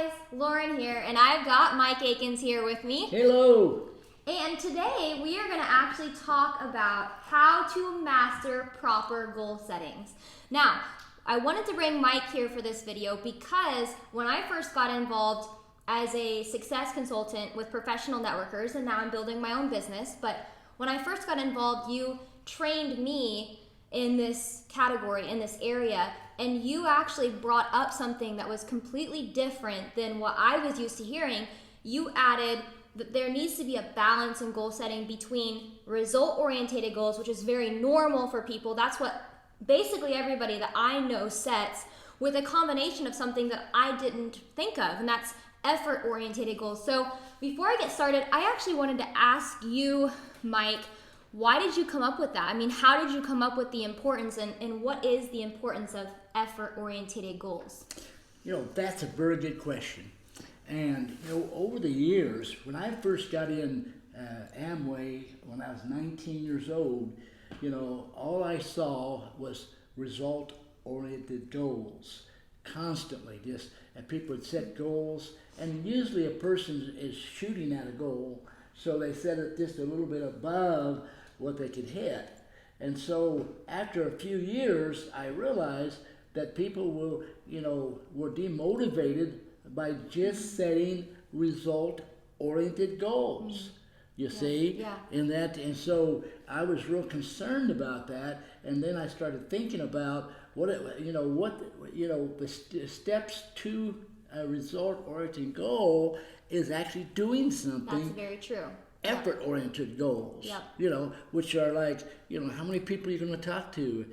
guys, Lauren here, and I've got Mike Akins here with me. Hello. And today we are going to actually talk about how to master proper goal settings. Now, I wanted to bring Mike here for this video because when I first got involved as a success consultant with professional networkers, and now I'm building my own business, but when I first got involved, you trained me in this category, in this area, and you actually brought up something that was completely different than what I was used to hearing. You added that there needs to be a balance in goal setting between result-oriented goals, which is very normal for people. That's what basically everybody that I know sets, with a combination of something that I didn't think of, and that's effort-oriented goals. So before I get started, I actually wanted to ask you, Mike, why did you come up with that? I mean, how did you come up with the importance, and what is the importance of effort-oriented goals? That's a very good question. And, over the years, when I first got in Amway, when I was 19 years old, all I saw was result-oriented goals constantly. And people would set goals, and usually a person is shooting at a goal, so they set it just a little bit above what they could hit. And so after a few years, I realized that people were demotivated by just setting result-oriented goals. You see? Yeah. And so I was real concerned about that, and then I started thinking about the steps to a result-oriented goal is actually doing something. That's very true. Effort-oriented goals, which are like, how many people you're going to talk to,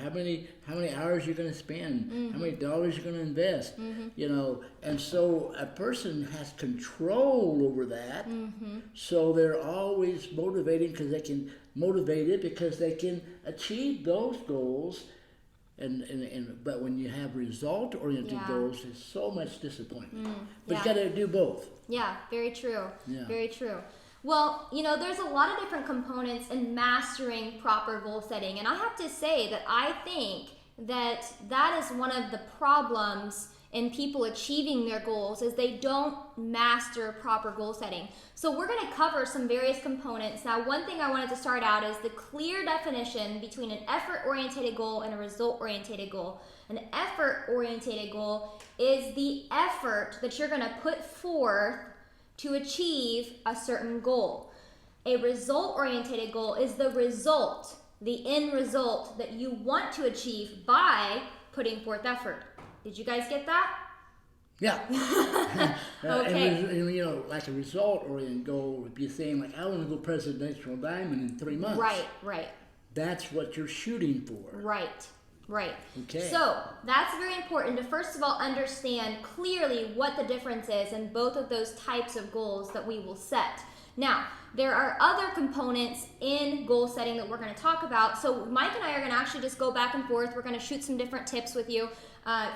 how many hours you're going to spend, how many dollars you're going to invest, and so a person has control over that. So they're always motivated because they can achieve those goals. But when you have result-oriented goals, there's so much disappointment. But you got to do both. Yeah, very true. Yeah. Very true. Well, there's a lot of different components in mastering proper goal setting. And I have to say that I think that is one of the problems in people achieving their goals, is they don't master proper goal setting. So we're going to cover some various components. Now, one thing I wanted to start out is the clear definition between an effort-oriented goal and a result-oriented goal. An effort-oriented goal is the effort that you're going to put forth to achieve a certain goal. A result-oriented goal is the result, the end result that you want to achieve by putting forth effort. Did you guys get that? Yeah. Okay. And like a result-oriented goal would be saying, like, I want to go presidential diamond in 3 months. Right. That's what you're shooting for. Right. Okay. So that's very important to, first of all, understand clearly what the difference is in both of those types of goals that we will set. Now, there are other components in goal setting that we're going to talk about. So Mike and I are going to actually just go back and forth. We're going to shoot some different tips with you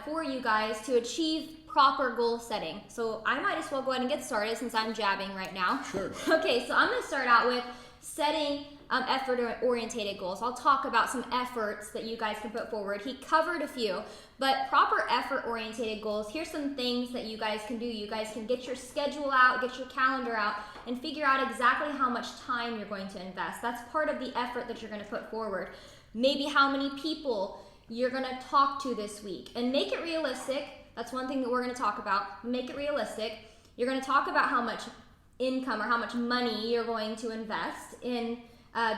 for you guys to achieve proper goal setting. So I might as well go ahead and get started since I'm jabbing right now. Sure. Okay, so I'm going to start out with setting effort-oriented goals. I'll talk about some efforts that you guys can put forward. He covered a few, but proper effort-oriented goals, here's some things that you guys can do. You guys can get your schedule out, get your calendar out, and figure out exactly how much time you're going to invest. That's part of the effort that you're going to put forward. Maybe how many people you're going to talk to this week, and make it realistic. That's one thing that we're going to talk about. Make it realistic. You're going to talk about how much income or how much money you're going to invest in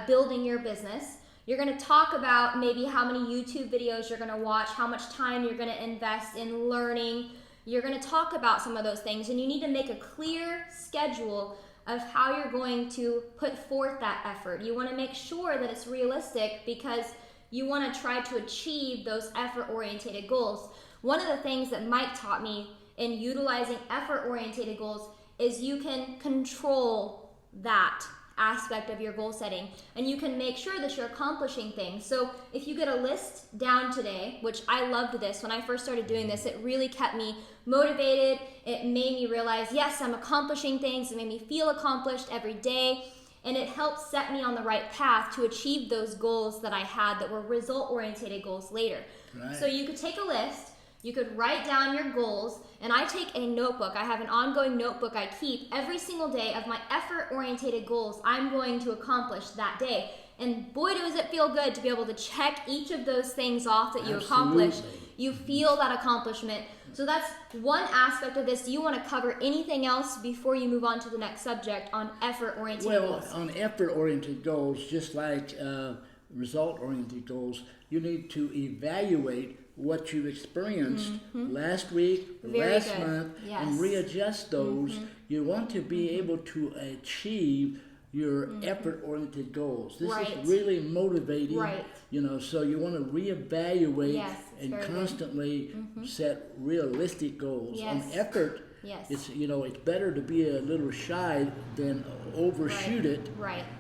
building your business. You're going to talk about maybe how many YouTube videos you're going to watch, how much time you're going to invest in learning. You're going to talk about some of those things, and you need to make a clear schedule of how you're going to put forth that effort. You want to make sure that it's realistic because you want to try to achieve those effort-oriented goals. One of the things that Mike taught me in utilizing effort-oriented goals is you can control that aspect of your goal setting, and you can make sure that you're accomplishing things. So if you get a list down today, which I loved this when I first started doing this, it really kept me motivated. It made me realize, yes, I'm accomplishing things. It made me feel accomplished every day, and it helped set me on the right path to achieve those goals that I had that were result-oriented goals later. Right. So you could take a list. You could write down your goals, and I take a notebook. I have an ongoing notebook I keep every single day of my effort-oriented goals I'm going to accomplish that day. And boy, does it feel good to be able to check each of those things off that you accomplished. You feel that accomplishment. So that's one aspect of this. Do you want to cover anything else before you move on to the next subject on effort-oriented goals? Well, on effort-oriented goals, just like result-oriented goals, you need to evaluate what you experienced last week, last month, and readjust those. You want to be able to achieve your effort-oriented goals. This is really motivating, so you want to reevaluate and constantly set realistic goals. On effort, it's it's better to be a little shy than overshoot it,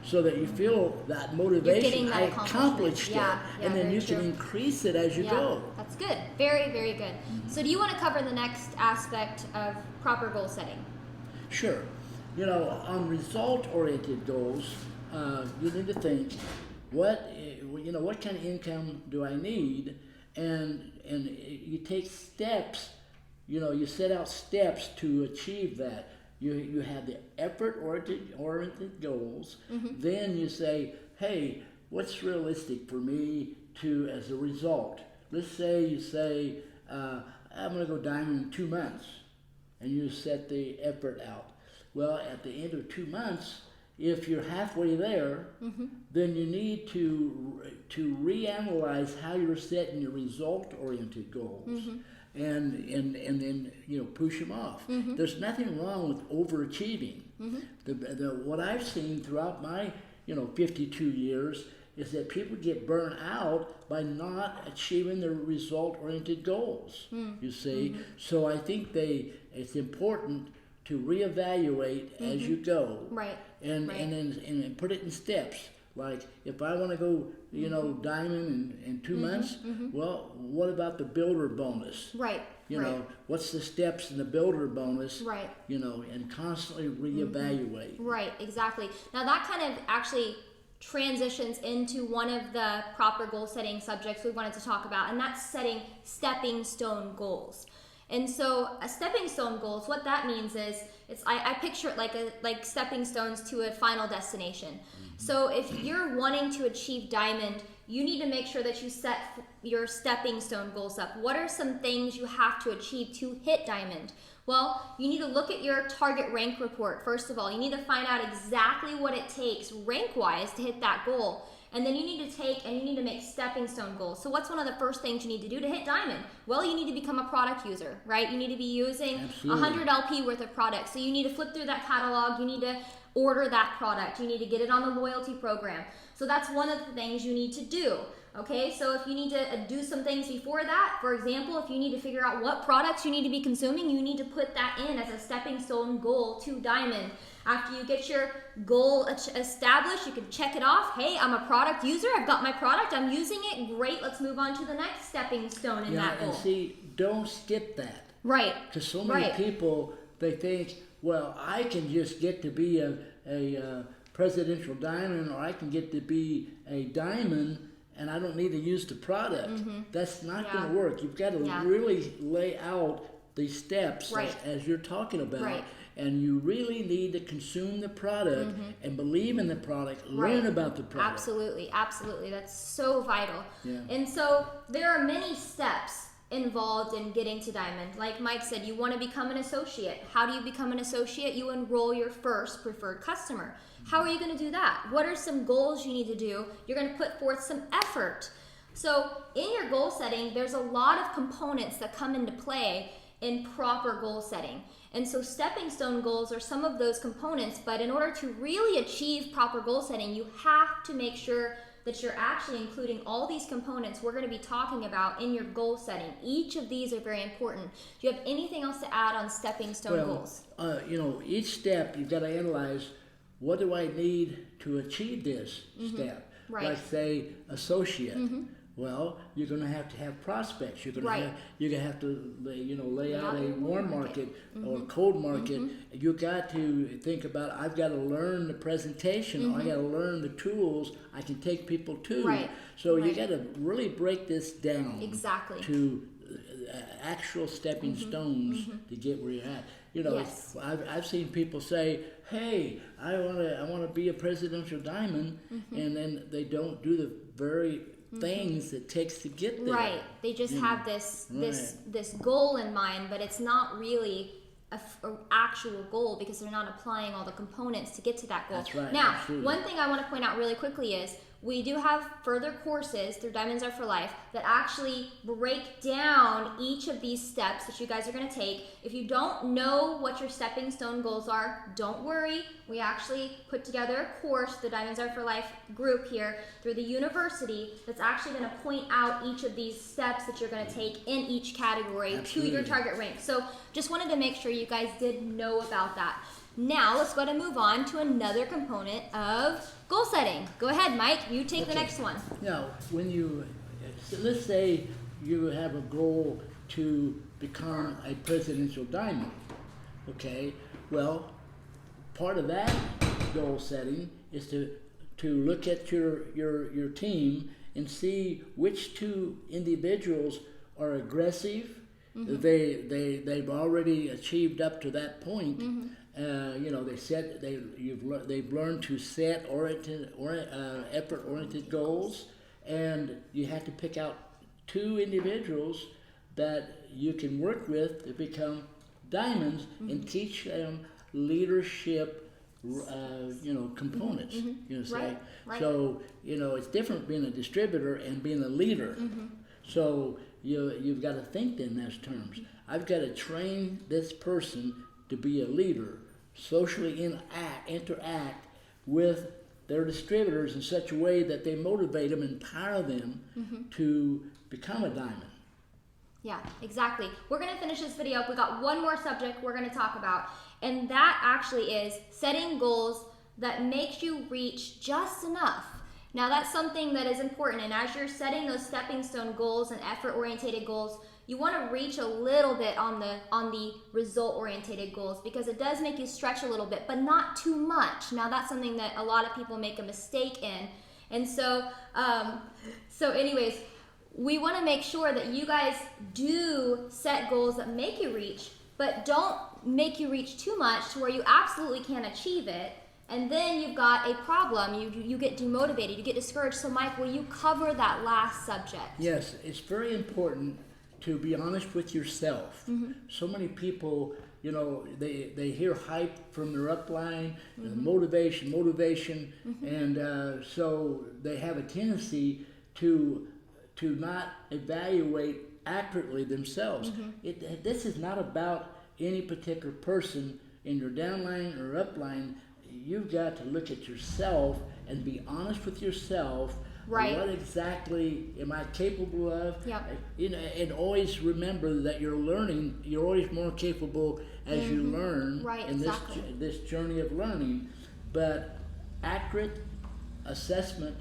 so that you feel that motivation. I accomplished it, and then you can increase it as you go. That's good. Very, very good. So do you want to cover the next aspect of proper goal setting? Sure. On result-oriented goals, you need to think, what kind of income do I need, and you take steps. You set out steps to achieve that. You have the effort-oriented goals. Then you say, hey, what's realistic for me to as a result? Let's say you say, I'm going to go diamond in 2 months, and you set the effort out. Well, at the end of 2 months, if you're halfway there, then you need to reanalyze how you're setting your result-oriented goals, and then push them off. There's nothing wrong with overachieving. What I've seen throughout my 52 years is that people get burnt out by not achieving their result-oriented goals. You see, so I think it's important to reevaluate as you go, and then put it in steps. Like if I want to go, diamond in 2 months, well, what about the builder bonus? What's the steps in the builder bonus? And constantly reevaluate. Right, exactly. Now that kind of actually transitions into one of the proper goal setting subjects we wanted to talk about, and that's setting stepping stone goals. And so a stepping stone goals, what that means is, I picture it like stepping stones to a final destination. So if you're wanting to achieve diamond, you need to make sure that you set your stepping stone goals up. What are some things you have to achieve to hit diamond? Well, you need to look at your target rank report. First of all, you need to find out exactly what it takes rank-wise to hit that goal. And then you need to make stepping stone goals. So what's one of the first things you need to do to hit diamond? Well, you need to become a product user, right? You need to be using 100 LP worth of products. So you need to flip through that catalog. You need to order that product. You need to get it on the loyalty program. So that's one of the things you need to do. Okay, so if you need to do some things before that, for example, if you need to figure out what products you need to be consuming, you need to put that in as a stepping stone goal to diamond. After you get your goal established, you can check it off. Hey, I'm a product user. I've got my product. I'm using it. Great. Let's move on to the next stepping stone in that goal. And see, don't skip that. Right. Because so many people, they think, well, I can just get to be a presidential diamond, or I can get to be a diamond, and I don't need to use the product. That's not going to work. You've got to really lay out the steps as you're talking about. And you really need to consume the product and believe in the product, learn about the product. Absolutely, absolutely. That's so vital. And so there are many steps involved in getting to diamond. Like Mike said, you want to become an associate. How do you become an associate? You enroll your first preferred customer. How are you going to do that? What are some goals you need to do? You're going to put forth some effort. So in your goal setting, there's a lot of components that come into play in proper goal setting. And so stepping stone goals are some of those components, but in order to really achieve proper goal setting, you have to make sure that you're actually including all these components we're going to be talking about in your goal setting. Each of these are very important. Do you have anything else to add on stepping stone goals? Each step you've got to analyze, what do I need to achieve this step? Like say associate. Well, you're going to have prospects. You're going to have to lay out a warm market or cold market. You got to think about, I've got to learn the presentation. Or I got to learn the tools I can take people to. So you got to really break this down to actual stepping stones to get where you're at. You know, Yes. I've seen people say, "Hey, I want to be a presidential diamond," and then they don't do the very things it takes to get there. Right. They just have this goal in mind, but it's not really a actual goal because they're not applying all the components to get to that goal. That's right. Now, Absolutely. one thing I want to point out really quickly is we do have further courses through Diamonds Are for Life that actually break down each of these steps that you guys are going to take. If you don't know what your stepping stone goals are, don't worry. We actually put together a course, the Diamonds Are for Life group here through the university, that's actually going to point out each of these steps that you're going to take in each category Absolutely. to your target rank. So just wanted to make sure you guys did know about that. Now let's go ahead and move on to another component of goal setting. Go ahead, Mike. You take the next one. Now, when let's say you have a goal to become a presidential diamond, okay? Well, part of that goal setting is to look at your team and see which two individuals are aggressive. They've already achieved up to that point. You know, they've learned to set effort-oriented goals, and you have to pick out two individuals that you can work with to become diamonds and teach them leadership, components. You know, say. Right. So it's different being a distributor and being a leader. So you've got to think in those terms. I've got to train this person to be a leader, socially interact with their distributors in such a way that they motivate them, empower them to become a diamond. Yeah, exactly. We're going to finish this video up. We got one more subject we're going to talk about, and that actually is setting goals that makes you reach just enough. Now that's something that is important, and as you're setting those stepping stone goals and effort-oriented goals, you want to reach a little bit on the result-oriented goals because it does make you stretch a little bit, but not too much. Now that's something that a lot of people make a mistake in, and so anyways, we want to make sure that you guys do set goals that make you reach, but don't make you reach too much to where you absolutely can't achieve it. And then you've got a problem. You get demotivated. You get discouraged. So, Mike, will you cover that last subject? Yes, it's very important to be honest with yourself. So many people, they hear hype from their upline, motivation, and so they have a tendency to not evaluate accurately themselves. This is not about any particular person in your downline or upline. You've got to look at yourself and be honest with yourself. Right. What exactly am I capable of? Yep. And always remember that you're learning. You're always more capable as you learn Right, in exactly. this journey of learning. But accurate assessment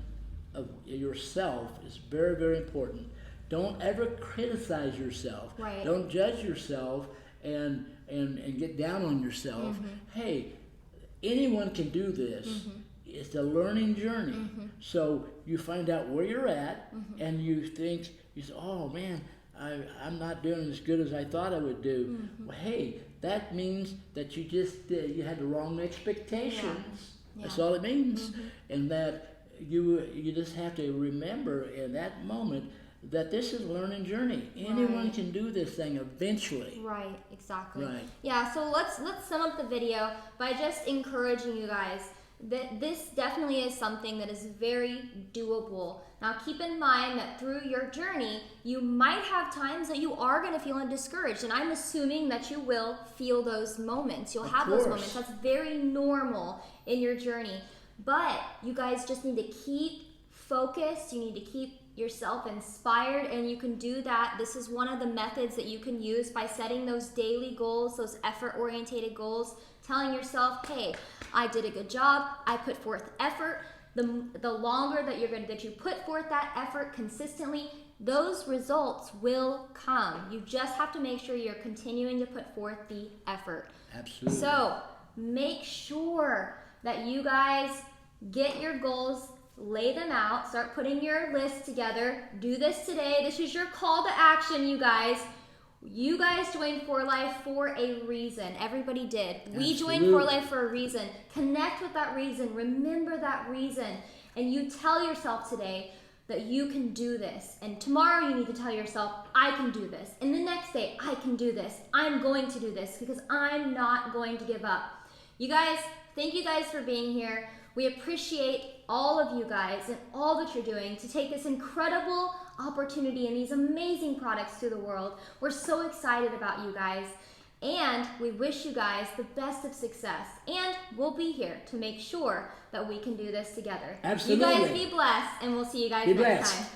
of yourself is very, very important. Don't ever criticize yourself. Right. Don't judge yourself and get down on yourself. Hey, anyone can do this. It's a learning journey. So you find out where you're at, and you say, oh man, I'm not doing as good as I thought I would do. Well, hey, that means that you had the wrong expectations. Yeah. That's all it means. And that you just have to remember in that moment that this is a learning journey. Anyone can do this thing eventually. Right, exactly. Right. Yeah, so let's sum up the video by just encouraging you guys that this definitely is something that is very doable. Now keep in mind that through your journey, you might have times that you are going to feel discouraged, and I'm assuming that you will feel those moments. You'll have those moments. That's very normal in your journey. But you guys just need to keep focused. You need to keep yourself inspired, and you can do that. This is one of the methods that you can use by setting those daily goals, those effort-oriented goals, telling yourself, hey, I did a good job, I put forth effort. The longer that you put forth that effort consistently, those results will come. You just have to make sure you're continuing to put forth the effort. Absolutely. So make sure that you guys get your goals, lay them out, start putting your list together. Do this today. This is your call to action, you guys. You guys joined For Life for a reason. Everybody did. We joined Absolutely. For Life for a reason. Connect with that reason. Remember that reason. And you tell yourself today that you can do this. And tomorrow you need to tell yourself, I can do this. And the next day, I can do this. I'm going to do this because I'm not going to give up. You guys, thank you guys for being here. We appreciate all of you guys and all that you're doing to take this incredible opportunity and these amazing products to the world. We're so excited about you guys. And we wish you guys the best of success. And we'll be here to make sure that we can do this together. Absolutely. You guys be blessed, and we'll see you guys Be next blessed. time.